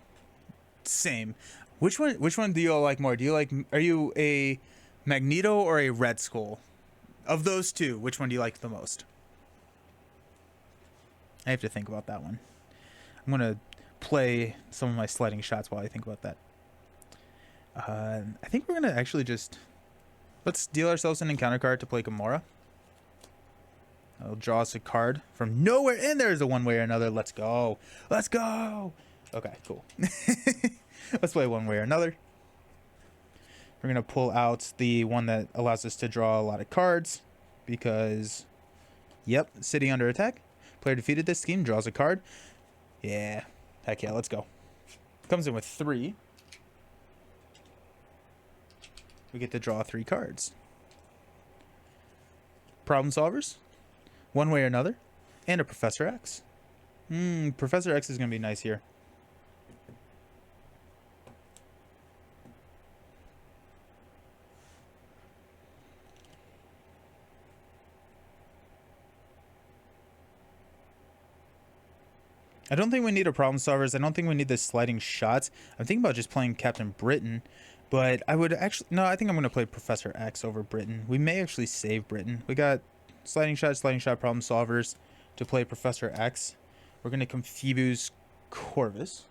Same. Which one do you all like more? Are you a Magneto or a Red Skull? Of those two, which one do you like the most? I have to think about that one. I'm gonna play some of my sliding shots while I think about that. I think we're gonna actually just let's deal ourselves an encounter card to play Gamora. I'll draw us a card from nowhere, and there's a one way or another. Let's go. Let's go. Okay, cool. Let's play one way or another. We're gonna pull out the one that allows us to draw a lot of cards because, yep, city under attack. Player defeated this scheme draws a card. Yeah, heck yeah, let's go. Comes in with 3. We get to draw 3 cards. Problem solvers, one way or another, and a Professor X. Professor X is gonna be nice here. I don't think we need a problem solvers. I don't think we need the sliding shots. I'm thinking about just playing Captain Britain, but I would actually no. I think I'm going to play Professor X over Britain. We may actually save Britain. We got sliding shot, problem solvers to play Professor X. We're going to confuse Corvus.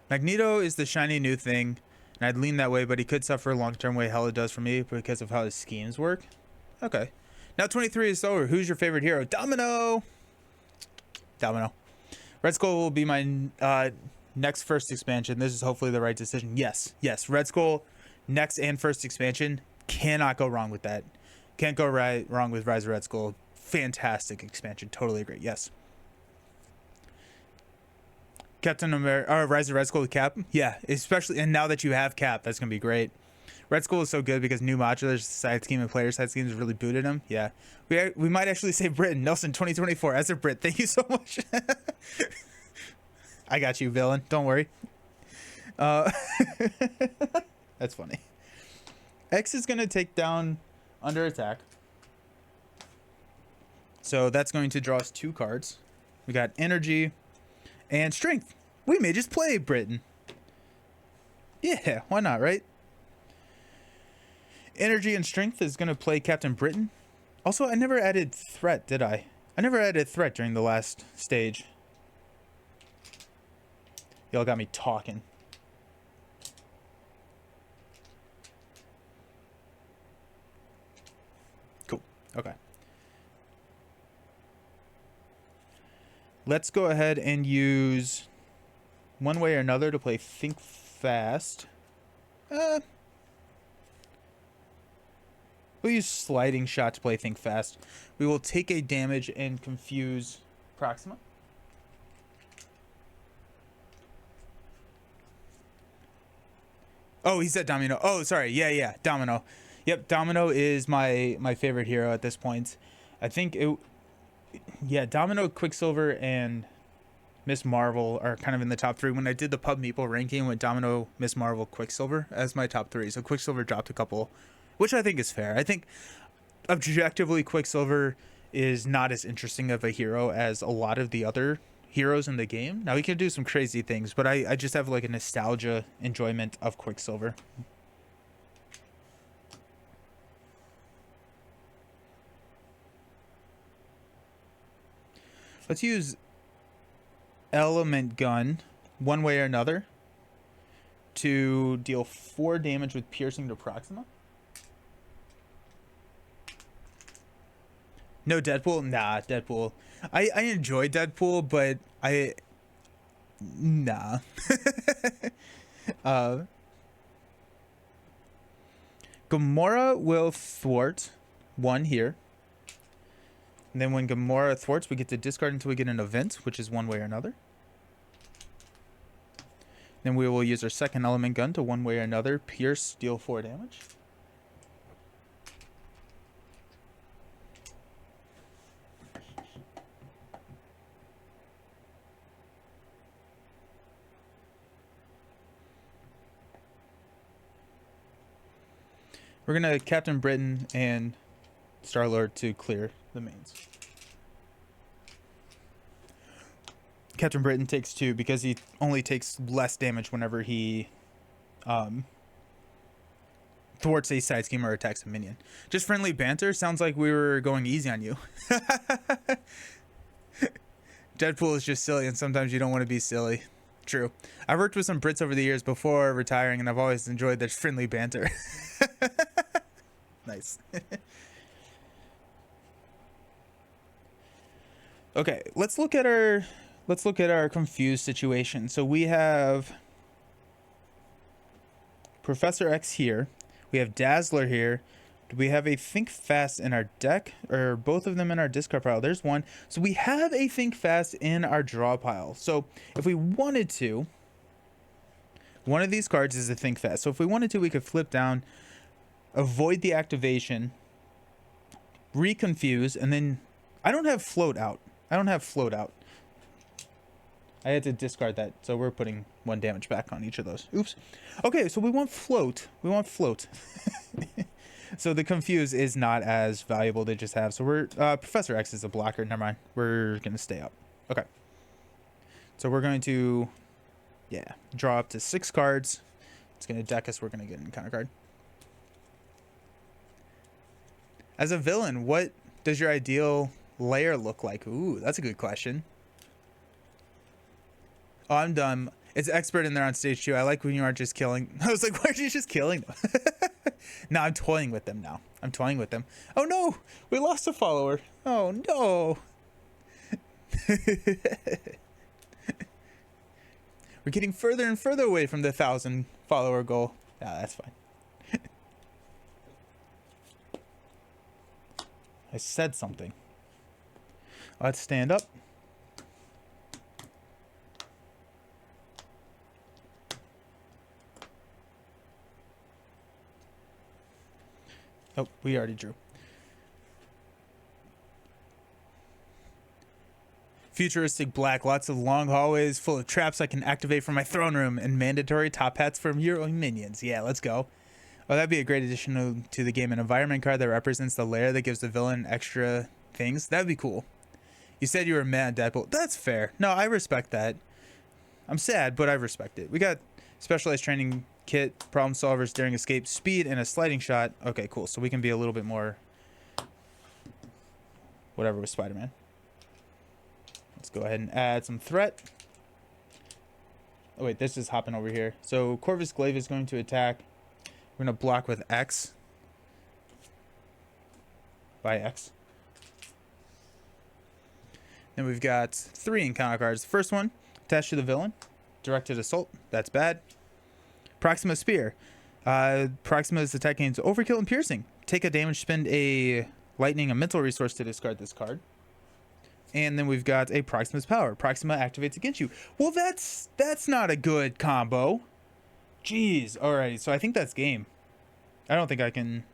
Magneto is the shiny new thing, and I'd lean that way, but he could suffer a long-term way hell it does for me because of how his schemes work. Okay, now 23 is over. Who's your favorite hero? Domino. Domino. Red Skull will be my next first expansion. This is hopefully the right decision. Yes. Red Skull, next and first expansion. Cannot go wrong with that. Can't go wrong with Rise of Red Skull. Fantastic expansion. Totally agree. Yes. Captain America, or Rise of Red Skull with Cap. Yeah, especially, and now that you have Cap, that's gonna be great. Red Skull is so good because new modulars, side scheme, and player side schemes really booted him. Yeah, we might actually save Britain. Nelson 2024 as a Brit. Thank you so much. I got you, villain. Don't worry. That's funny. X is gonna take down under attack. So that's going to draw us 2 cards. We got energy and strength. We may just play Britain. Yeah, why not, right? Energy and strength is going to play Captain Britain. Also, I never added threat, did I? I never added threat during the last stage. Y'all got me talking. Cool. Okay. Let's go ahead and use one way or another to play Think Fast. We'll use sliding shot to play Think Fast. We will take a damage and confuse Proxima. Oh, he said Domino. Oh, sorry. Yeah, Domino. Yep, Domino is my favorite hero at this point. I think it, yeah, Domino, Quicksilver, and Miss Marvel are kind of in the top three. When I did the Pub Meeple ranking, with Domino, Miss Marvel, Quicksilver as my top three. So Quicksilver dropped a couple, which I think is fair. I think objectively, Quicksilver is not as interesting of a hero as a lot of the other heroes in the game. Now he can do some crazy things, but I just have like a nostalgia enjoyment of Quicksilver. Let's use Element Gun one way or another to deal 4 damage with piercing to Proxima. No Deadpool? Nah, Deadpool. I enjoy Deadpool, but nah. Gamora will thwart 1 here. And then when Gamora thwarts, we get to discard until we get an event, which is one way or another. Then we will use our second Element Gun to one way or another pierce, deal 4 damage. We're going to Captain Britain and Star-Lord to clear the mains. Captain Britain takes 2 because he only takes less damage whenever he thwarts a side scheme or attacks a minion. Just friendly banter. Sounds like we were going easy on you. Deadpool is just silly, and sometimes you don't want to be silly. True. I've worked with some Brits over the years before retiring, and I've always enjoyed their friendly banter. Nice. Okay, let's look at our confused situation. So we have Professor X here. We have Dazzler here. Do we have a Think Fast in our deck, or both of them in our discard pile? There's one. So we have a Think Fast in our draw pile. So if we wanted to, one of these cards is a Think Fast. So if we wanted to, we could flip down, avoid the activation, reconfuse, and then I don't have Float out. I had to discard that, so we're putting 1 damage back on each of those. Oops. Okay, so we want Float. So the Confuse is not as valuable to just have. So we're Professor X is a blocker. Never mind. We're gonna stay up. Okay. So we're going to, yeah, draw up to 6 cards. It's gonna deck us. We're gonna get an encounter card. As a villain, what does your ideal layer look like? Ooh, that's a good question. Oh, I'm dumb. It's expert in there on stage 2. I like when you aren't just killing. I was like, why are you just killing them? No, I'm toying with them now. Oh no, we lost a follower. Oh no. We're getting further and further away from the 1,000 follower goal. Yeah, that's fine. I said something. Let's stand up. Oh, we already drew. Futuristic black, lots of long hallways full of traps I can activate from my throne room, and mandatory top hats from your own minions. Yeah, let's go. Oh, that'd be a great addition to the game. An environment card that represents the layer that gives the villain extra things. That'd be cool. You said you were mad, Deadpool. That's fair. No, I respect that. I'm sad, but I respect it. We got specialized training kit, problem solvers, daring escape, speed, and a sliding shot. Okay, cool. So we can be a little bit more whatever with Spider-Man. Let's go ahead and add some threat. Oh wait, this is hopping over here. So Corvus Glaive is going to attack. We're going to block with X. By X. Then we've got 3 encounter cards. The first one, attached to the villain. Directed assault. That's bad. Proxima Spear. Proxima's attack gains overkill and piercing. Take a damage, spend a lightning, a mental resource to discard this card. And then we've got a Proxima's Power. Proxima activates against you. Well, that's not a good combo. Jeez. Alrighty, so I think that's game. I don't think I can...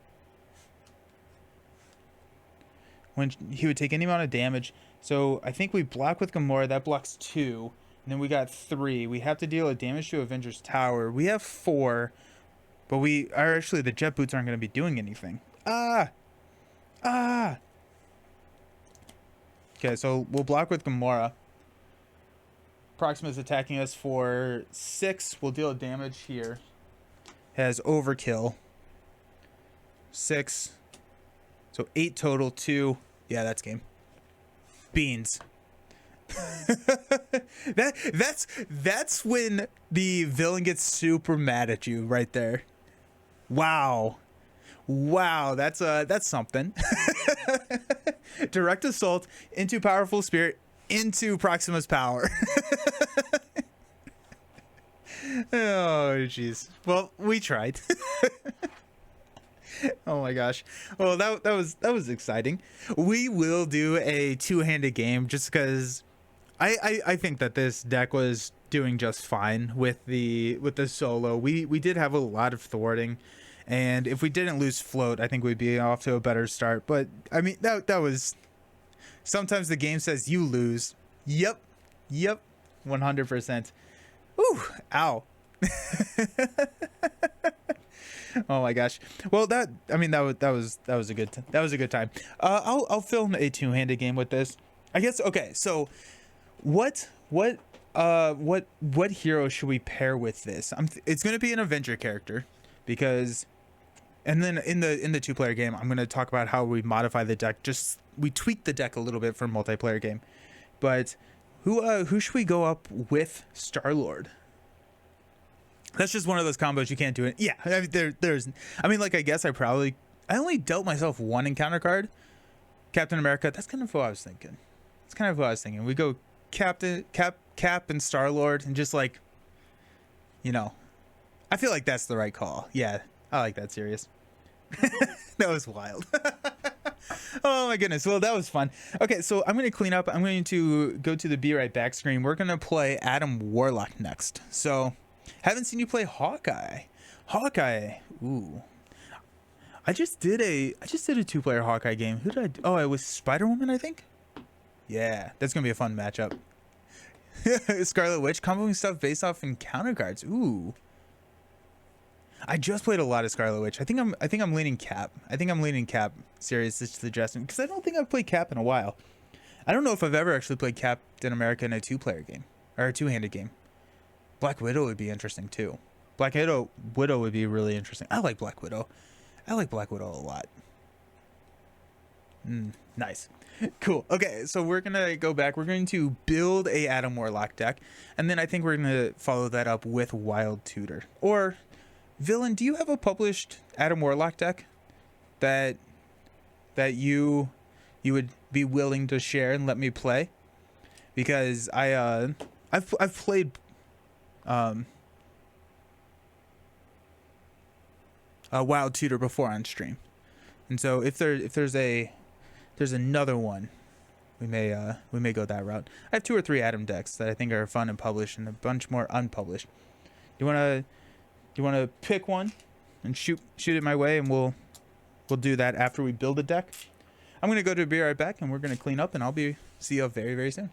when he would take any amount of damage. So I think we block with Gamora. That blocks 2. And then we got 3. We have to deal a damage to Avengers Tower. We have 4. But we are actually, the jet boots aren't going to be doing anything. Ah! Okay, so we'll block with Gamora. Proxima's attacking us for 6. We'll deal damage here. Has overkill. 6. So 8 total. 2. Yeah, that's game. Beans. That's when the villain gets super mad at you right there. Wow, that's something. Direct assault into powerful spirit into Proxima's power. Oh jeez. Well, we tried. Oh my gosh. Well, that was exciting. We will do a two-handed game just because I think that this deck was doing just fine with the solo. We did have a lot of thwarting, and if we didn't lose float, I think we'd be off to a better start. But I mean that was, sometimes the game says you lose. Yep, 100%. Ooh, ow. Oh my gosh. Well, that was a good time. I'll film a two-handed game with this, I guess. Okay, so what hero should we pair with this? It's going to be an Avenger character, because, and then in the two-player game, I'm going to talk about how we modify the deck. Just we tweak the deck a little bit for a multiplayer game. But who should we go up with? Star-Lord. That's just one of those combos you can't do it. Yeah, I mean, I guess I only dealt myself one encounter card, Captain America. That's kind of what I was thinking. We go Cap and Star-Lord, and just I feel like that's the right call. Yeah, I like that series. That was wild. Oh my goodness. Well, that was fun. Okay, so I'm going to clean up. I'm going to go to the Be Right Back screen. We're going to play Adam Warlock next. So, haven't seen you play Hawkeye. Ooh. I just did a two-player Hawkeye game. Who did I do? Oh, it was Spider-Woman, I think. Yeah, that's going to be a fun matchup. Scarlet Witch, comboing stuff based off encounter cards. Ooh. I just played a lot of Scarlet Witch. I think I'm leaning Cap. Serious suggestion, because I don't think I've played Cap in a while. I don't know if I've ever actually played Captain America in a two-player game or a two-handed game. Black Widow would be interesting too. Black Widow would be really interesting. I like Black Widow a lot. Nice. Cool. Okay, so we're gonna go back. We're going to build a Adam Warlock deck, and then I think we're gonna follow that up with Wild Tutor. Or Villain, do you have a published Adam Warlock deck that you would be willing to share and let me play? Because I've played a Wild Tutor before on stream, and so if there's another one, we may go that route. I have 2 or 3 Adam decks that I think are fun and published, and a bunch more unpublished. Do you want to pick one and shoot it my way, and we'll do that after we build a deck? I'm gonna go to Be Right Back, and we're gonna clean up, and I'll see you very, very soon.